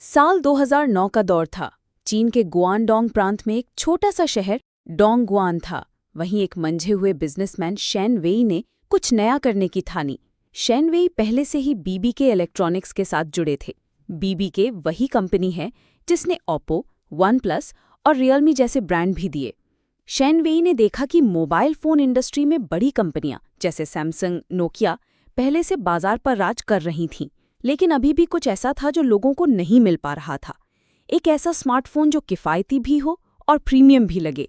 साल 2009 का दौर था। चीन के गुआनडोंग प्रांत में एक छोटा सा शहर डोंगगुआन था। वहीं एक मंझे हुए बिजनेसमैन शेन वेई ने कुछ नया करने की ठानी। शेन वेई पहले से ही बीबीके इलेक्ट्रॉनिक्स के साथ जुड़े थे। बीबीके वही कंपनी है जिसने ओप्पो, OnePlus और रियलमी जैसे ब्रांड भी दिए। शेन वेई ने देखा कि मोबाइल फ़ोन इंडस्ट्री में बड़ी कंपनियां जैसे सैमसंग, नोकिया पहले से बाजार पर राज कर रही थीं, लेकिन अभी भी कुछ ऐसा था जो लोगों को नहीं मिल पा रहा था। एक ऐसा स्मार्टफोन जो किफ़ायती भी हो और प्रीमियम भी लगे।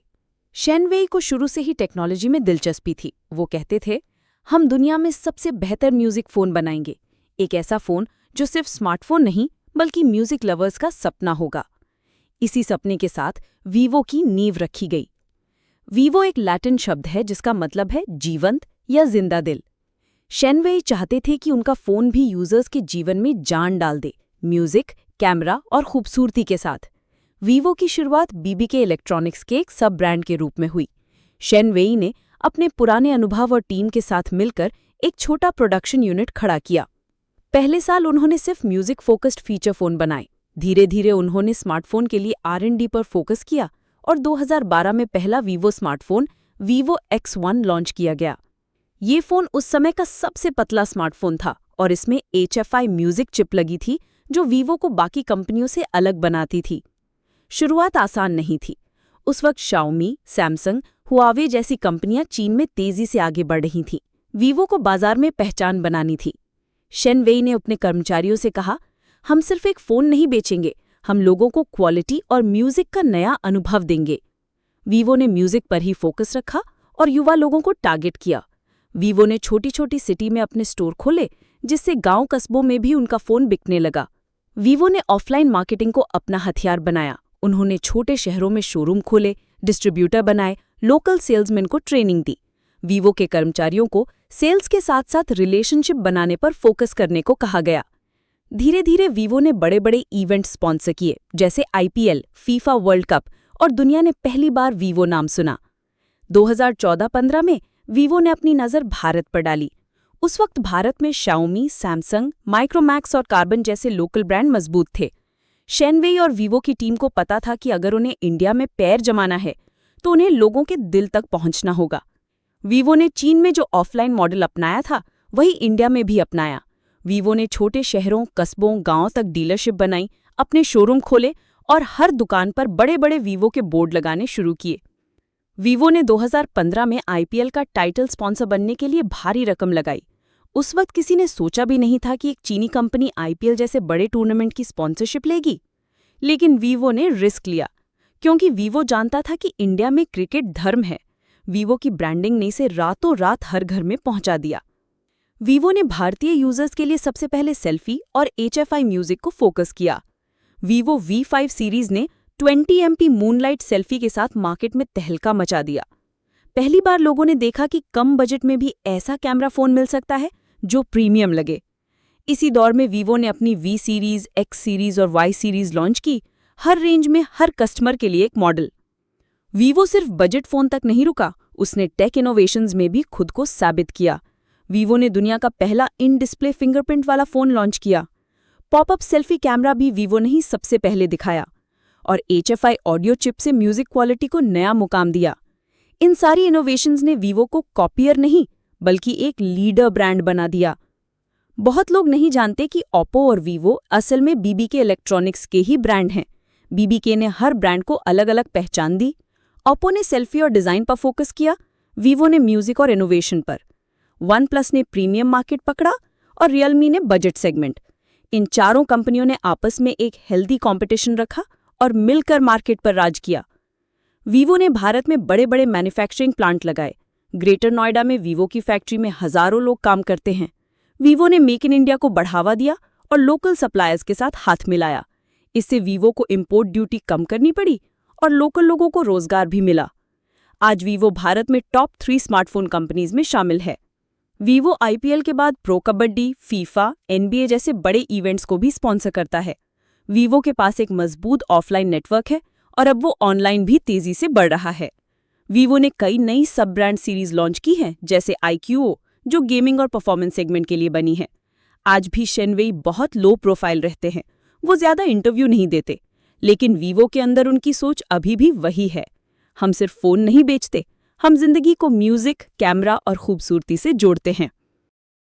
शेन वेई को शुरू से ही टेक्नोलॉजी में दिलचस्पी थी। वो कहते थे, हम दुनिया में सबसे बेहतर म्यूजिक फ़ोन बनाएंगे। एक ऐसा फ़ोन जो सिर्फ स्मार्टफोन नहीं बल्कि म्यूजिक लवर्स का सपना होगा। इसी सपने के साथ वीवो की नींव रखी गई। वीवो एक लैटिन शब्द है जिसका मतलब है जीवंत या जिंदा दिल। शेन वेई चाहते थे कि उनका फ़ोन भी यूजर्स के जीवन में जान डाल दे, म्यूजिक, कैमरा और खूबसूरती के साथ। वीवो की शुरुआत बीबीके इलेक्ट्रॉनिक्स के एक सब ब्रांड के रूप में हुई। शेन वेई ने अपने पुराने अनुभव और टीम के साथ मिलकर एक छोटा प्रोडक्शन यूनिट खड़ा किया। पहले साल उन्होंने सिर्फ म्यूजिक फोकस्ड फीचर फ़ोन बनाए। धीरे धीरे उन्होंने स्मार्टफोन के लिए R&D पर फोकस किया और 2012 में पहला Vivo smartphone Vivo X1 launch किया गया। ये फ़ोन उस समय का सबसे पतला स्मार्टफोन था और इसमें HFI म्यूजिक चिप लगी थी जो वीवो को बाकी कंपनियों से अलग बनाती थी। शुरुआत आसान नहीं थी। उस वक्त शाओमी, सैमसंग, हुआवे जैसी कंपनियां चीन में तेजी से आगे बढ़ रही थीं। वीवो को बाजार में पहचान बनानी थी। शेन वेई ने अपने कर्मचारियों से कहा, हम सिर्फ एक फ़ोन नहीं बेचेंगे, हम लोगों को क्वालिटी और म्यूजिक का नया अनुभव देंगे। वीवो ने म्यूजिक पर ही फोकस रखा और युवा लोगों को टारगेट किया। वीवो ने छोटी छोटी सिटी में अपने स्टोर खोले, जिससे गांव कस्बों में भी उनका फ़ोन बिकने लगा। वीवो ने ऑफलाइन मार्केटिंग को अपना हथियार बनाया। उन्होंने छोटे शहरों में शोरूम खोले, डिस्ट्रीब्यूटर बनाए, लोकल सेल्समैन को ट्रेनिंग दी। वीवो के कर्मचारियों को सेल्स के साथ साथ रिलेशनशिप बनाने पर फोकस करने को कहा गया। धीरे धीरे वीवो ने बड़े बड़े इवेंट स्पॉन्सर किए, जैसे IPL, फीफा वर्ल्ड कप, और दुनिया ने पहली बार वीवो नाम सुना। 2014-15 में वीवो ने अपनी नज़र भारत पर डाली। उस वक्त भारत में शाओमी, सैमसंग, माइक्रोमैक्स और कार्बन जैसे लोकल ब्रांड मजबूत थे। शेन वेई और वीवो की टीम को पता था कि अगर उन्हें इंडिया में पैर जमाना है तो उन्हें लोगों के दिल तक पहुंचना होगा। वीवो ने चीन में जो ऑफलाइन मॉडल अपनाया था वही इंडिया में भी अपनाया। वीवो ने छोटे शहरों, कस्बों, गांवों तक डीलरशिप बनाई, अपने शोरूम खोले और हर दुकान पर बड़े बड़े वीवो के बोर्ड लगाने शुरू किए। वीवो ने 2015 में IPL का टाइटल स्पॉन्सर बनने के लिए भारी रकम लगाई। उस वक्त किसी ने सोचा भी नहीं था कि एक चीनी कंपनी IPL जैसे बड़े टूर्नामेंट की स्पॉन्सरशिप लेगी। लेकिन वीवो ने रिस्क लिया, क्योंकि वीवो जानता था कि इंडिया में क्रिकेट धर्म है। वीवो की ब्रांडिंग ने इसे रातों रात हर घर में पहुंचा दिया। वीवो ने भारतीय यूजर्स के लिए सबसे पहले सेल्फी और HFI म्यूजिक को फोकस किया। वीवो V5 सीरीज ने 20 MP मूनलाइट सेल्फी के साथ मार्केट में तहलका मचा दिया। पहली बार लोगों ने देखा कि कम बजट में भी ऐसा कैमरा फ़ोन मिल सकता है जो प्रीमियम लगे। इसी दौर में वीवो ने अपनी V सीरीज, X सीरीज और Y सीरीज लॉन्च की, हर रेंज में हर कस्टमर के लिए एक मॉडल। वीवो सिर्फ बजट फ़ोन तक नहीं रुका, उसने टेक इनोवेशंस में भी खुद को साबित किया। वीवो ने दुनिया का पहला इन डिस्प्ले फिंगरप्रिंट वाला फ़ोन लॉन्च किया। पॉपअप सेल्फी कैमरा भी वीवो ने ही सबसे पहले दिखाया और HFI ऑडियो चिप से म्यूजिक क्वालिटी को नया मुकाम दिया। इन सारी इनोवेशंस ने वीवो को कॉपियर नहीं बल्कि एक लीडर ब्रांड बना दिया। बहुत लोग नहीं जानते कि ओप्पो और वीवो असल में बीबीके इलेक्ट्रॉनिक्स के ही ब्रांड हैं। बीबीके ने हर ब्रांड को अलग अलग पहचान दी। ओप्पो ने सेल्फी और डिज़ाइन पर फोकस किया, वीवो ने म्यूजिक और इनोवेशन पर, OnePlus ने प्रीमियम मार्केट पकड़ा और रियलमी ने बजट सेगमेंट। इन चारों कंपनियों ने आपस में एक हेल्दी कॉम्पिटिशन रखा और मिलकर मार्केट पर राज किया। वीवो ने भारत में बड़े बड़े मैन्युफैक्चरिंग प्लांट लगाए। ग्रेटर नोएडा में वीवो की फैक्ट्री में हजारों लोग काम करते हैं। वीवो ने मेक इन इंडिया को बढ़ावा दिया और लोकल सप्लायर्स के साथ हाथ मिलाया। इससे वीवो को इंपोर्ट ड्यूटी कम करनी पड़ी और लोकल लोगों को रोजगार भी मिला। आज वीवो भारत में टॉप 3 स्मार्टफोन कंपनीज में शामिल है। वीवो IPL के बाद प्रो कबड्डी, फीफा, NBA जैसे बड़े इवेंट्स को भी स्पॉन्सर करता है। वीवो के पास एक मजबूत ऑफलाइन नेटवर्क है और अब वो ऑनलाइन भी तेजी से बढ़ रहा है। वीवो ने कई नई सब ब्रांड सीरीज लॉन्च की हैं, जैसे IQO, जो गेमिंग और परफॉर्मेंस सेगमेंट के लिए बनी है। आज भी शेन वेई बहुत लो प्रोफाइल रहते हैं। वो ज़्यादा इंटरव्यू नहीं देते, लेकिन वीवो के अंदर उनकी सोच अभी भी वही है। हम सिर्फ फ़ोन नहीं बेचते, हम जिंदगी को म्यूजिक, कैमरा और खूबसूरती से जोड़ते हैं।